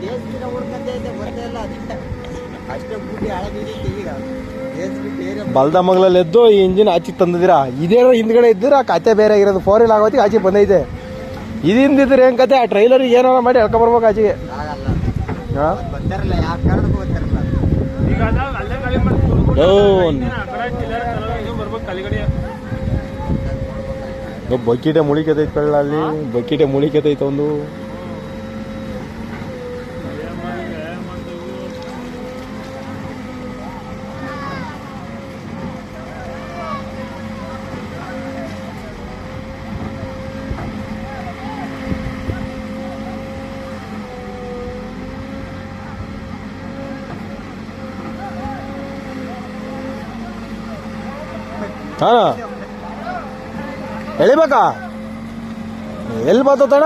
ದೇಶದಿಂದ ಹುಡ್ಕಂತ ಐತೆ ಗೊತ್ತೇ ಇಲ್ಲ ಅದಕ್ಕೆ ಅಷ್ಟೇ ಬೂಟಿ ಹಳದಿದೈತೆ ಈಗ ಬಲ್ದ ಮಗ್ಲಲ್ಲಿ ಎದ್ದು ಈ ಇಂಜಿನ್ ಆಚೆಗೆ ತಂದಿದ್ದೀರಾ ಇದೇನೋ ಹಿಂದ್ಗಡೆ ಇದ್ದೀರಾ ಕತೆ ಬೇರೆ ಆಗಿರೋದು 4 ವೀಲ್ ಆಗೋತ್ತಿಗೆ ಆಚೆ ಬಂದೈತೆ ಇದು ಹಿಂದಿದ್ರೆ ಏನ್ ಕತೆ ಆ ಟ್ರೈಲರ್ ಏನೋ ಮಾಡಿ ಎಳ್ಕೊಂಬರ್ಬೇಕು ಆಚೆಗೆ ಬಕೀಟೆ ಮುಳಿಕತೈತೆ ಕಳ್ಳ ಅಲ್ಲಿ ಬಕೀಟೆ ಮುಳಿಕತೈತೆ ಒಂದು ಹಾ ಎಳಿಬೇಕಾ ಎಲ್ಲಿ ಬರ್ತಣ